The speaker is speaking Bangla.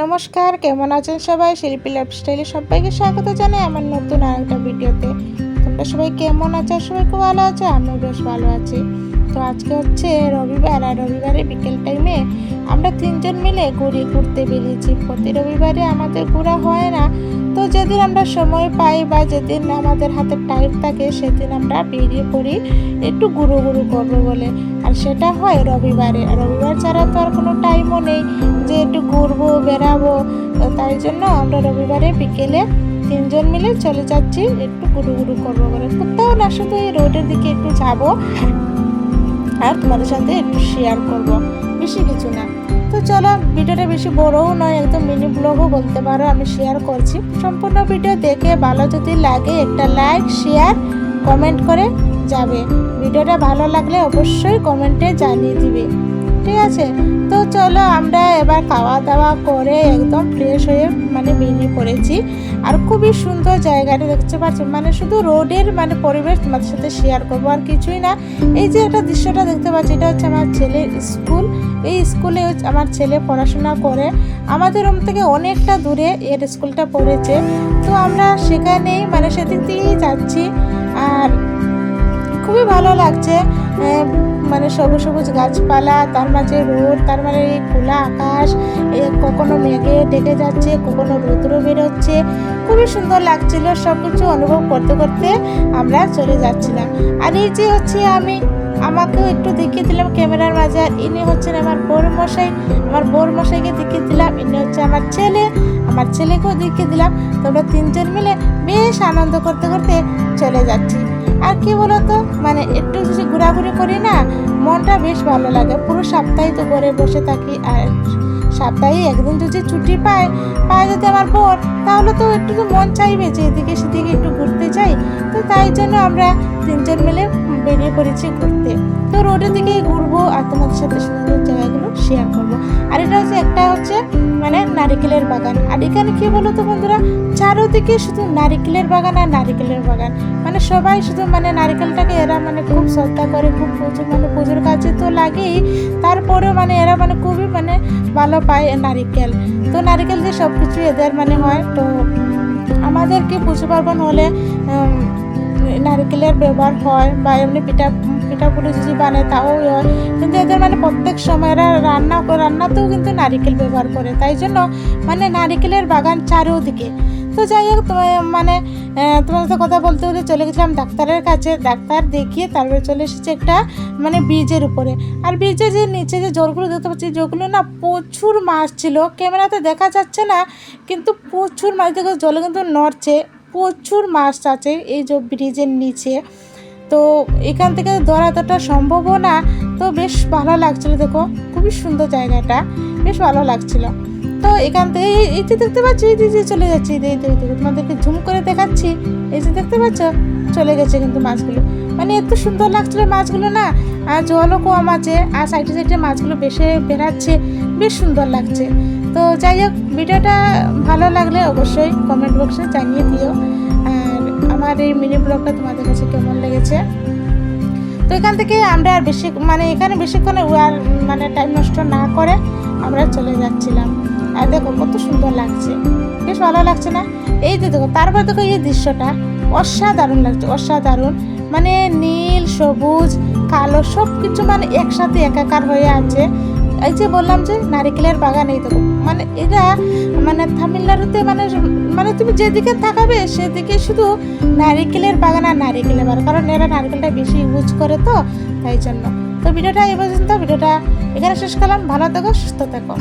নমস্কার, কেমন আছেন সবাই? শিল্পী লাইফস্টাইলে সবাইকে স্বাগত জানাই আমার নতুন আরেকটা ভিডিওতে। তোমরা সবাই কেমন আছো? সবাই খুব ভালো আছো, আমিও বেশ ভালো আছি। তো আজকে হচ্ছে রবিবার, আর রবিবারে বিকেল টাইমে আমরা তিনজন মিলে ঘুরতে বেরিয়েছি। প্রতি রবিবারে আমাদের ঘোরা হয় না, তো যেদিন আমরা সময় পাই বা যেদিন আমাদের হাতে টাইম থাকে সেদিন আমরা বেরিয়ে পড়ি একটু ঘুরু করবো বলে। আর সেটা হয় রবিবারে। আর রবিবার ছাড়া তো আর কোনো টাইমও নেই যে একটু ঘুরবো বেড়াবো। তাই জন্য আমরা রবিবারে বিকেলে তিনজন মিলে চলে যাচ্ছি একটু ঘুরু করবো বলে। কোথাও না, শুধু এই রোডের দিকে একটু যাবো আর তোমাদের সাথে একটু শেয়ার করব, বেশি কিছু না। তো চলো, ভিডিওটা বেশি বড়ও নয়, একদম মিনি ব্লগও বলতে পারো, আমি শেয়ার করছি। সম্পূর্ণ ভিডিও দেখে ভালো যদি লাগে একটা লাইক শেয়ার কমেন্ট করে যাবে। ভিডিওটা ভালো লাগলে অবশ্যই কমেন্টে জানিয়ে দিবে, ঠিক আছে? তো চলো, আমরা এবার খাওয়া দাওয়া করে একদম ফ্রেশ হয়ে বেরিয়ে পড়েছি। আর খুবই সুন্দর জায়গাটা দেখতে পাচ্ছ, শুধু রোডের পরিবেশ তোমাদের সাথে শেয়ার করবো, আর কিছুই না। এই যে একটা দৃশ্যটা দেখতে পাচ্ছি, এটা হচ্ছে আমার ছেলের স্কুল। এই স্কুলে আমার ছেলে পড়াশোনা করে। আমাদের রুম থেকে অনেকটা দূরে এর স্কুলটা পড়েছে। তো আমরা সেখানেই সেদিক দিয়েই যাচ্ছি। আর খুবই ভালো লাগছে, সবুজ সবুজ গাছপালা, তার মাঝে রোড, তার এই খোলা আকাশ, কখনো মেঘে ডেকে যাচ্ছে, কখনো রৌদ্র বেরোচ্ছে। খুবই সুন্দর লাগছিল। সব কিছু অনুভব করতে করতে আমরা চলে যাচ্ছিলাম। আর এই যে হচ্ছে আমাকেও একটু দেখিয়ে দিলাম ক্যামেরার মাঝে। আর ইনি হচ্ছেন আমার বড়মশাই। আমার বড়মশাইকে দেখিয়ে দিলাম। ইনি হচ্ছে আমার ছেলে, আমার ছেলেকেও দেখিয়ে দিলাম। তোমরা তিনজন মিলে বেশ আনন্দ করতে করতে চলে যাচ্ছি। আর কি বলতো, একটু যদি ঘোরাঘুরি করি না, মনটা বেশ ভালো লাগে। পুরো সপ্তাহে তো ঘরে বসে থাকি, আর সপ্তাহে একদিন যদি ছুটি পায় যদি আমার বোন, তাহলে তো একটু তো মন চাইবে যে এদিকে সেদিকে একটু ঘুরতে যাই। তো তাই জন্য আমরা তিনজন মিলে বেরিয়ে পড়েছি ঘুরতে। তো রোডের দিকে ঘুরবো আর তোমাদের সাথে সুন্দর জায়গাগুলো শেয়ার করবো। আর এটা হচ্ছে একটা নারিকেলের বাগান। আর এখানে কি বলো তো বন্ধুরা, চারোদিকে শুধু নারিকেলের বাগান আর নারিকেলের বাগান। সবাই শুধু নারিকেলটাকে এরা খুব শ্রদ্ধা করে, খুব প্রচুর পুজোর কাছে তো লাগেই। তারপরেও এরা খুবই ভালো পায় নারিকেল। তো নারিকেল দিয়ে সব কিছু এদের হয়। তো আমাদের কি পুজো পার্বণ হলে নারিকেলের ব্যবহার হয়, বা এমনি পিঠাপুলি যদি বানায় তাও হয়। কিন্তু এদের প্রত্যেক সময় এরা রান্নাতেও কিন্তু নারিকেল ব্যবহার করে। তাই জন্য নারিকেলের বাগান চারিদিকে। তো যাই হোক, তোমার সাথে কথা বলতে বলতে চলে গেছিলাম ডাক্তারের কাছে। ডাক্তার দেখিয়ে তারপরে চলে এসেছে একটা ব্রিজের উপরে। আর ব্রিজের যে নিচে যে জলগুলো দেখতে পাচ্ছি, যেগুলো না প্রচুর মাছ ছিল। ক্যামেরাতে দেখা যাচ্ছে না, কিন্তু প্রচুর মাছ, দেখো জলে কিন্তু নড়ছে। প্রচুর মাছ আছে এই যে ব্রিজের নিচে। তো এখান থেকে ধরাটা সম্ভবও না। তো বেশ ভালো লাগছিল, দেখো খুবই সুন্দর জায়গাটা, বেশ ভালো লাগছিল। তো এখান থেকে এই যে দেখতে পাচ্ছি, এই যে চলে যাচ্ছে, এই তোমাদেরকে ঝুম করে দেখাচ্ছি। এই যে দেখতে পাচ্ছ, চলে গেছে কিন্তু মাছগুলো। এত সুন্দর লাগছিল মাছগুলো না। আর জলও কম আছে, আর সাইডে সাইডে মাছগুলো বেশি বেরাচ্ছে, বেশ সুন্দর লাগছে। তো যাই হোক, ভিডিওটা ভালো লাগলে অবশ্যই কমেন্ট বক্সে জানিয়ে দিও। আর আমার এই মিনি ব্লগটা তোমাদের কাছে কেমন লেগেছে। তো এখান থেকে আমরা আর বেশি এখানে বেশিক্ষণ আর টাইম নষ্ট না করে আমরা চলে যাচ্ছিলাম। আর দেখো কত সুন্দর লাগছে, বেশ ভালো লাগছে না? এই যে দেখো, তারপর দেখো এই দৃশ্যটা অসাধারণ লাগছে, অসাধারণ। নীল, সবুজ, কালো সব কিছু একসাথে একাকার হয়ে আছে। এই যে বললাম যে নারিকেলের বাগান, এই দেখো এরা তামিলনাড়ুতে তুমি যেদিকে তাকাবে সেদিকে শুধু নারিকেলের বাগান আর নারিকেলের বাগান, কারণ এরা নারিকেলটা বেশি ইউজ করে, তো তাই জন্য। তো ভিডিওটা এই পর্যন্ত, ভিডিওটা এখানে শেষ করলাম। ভালো থেকো, সুস্থ থেকো।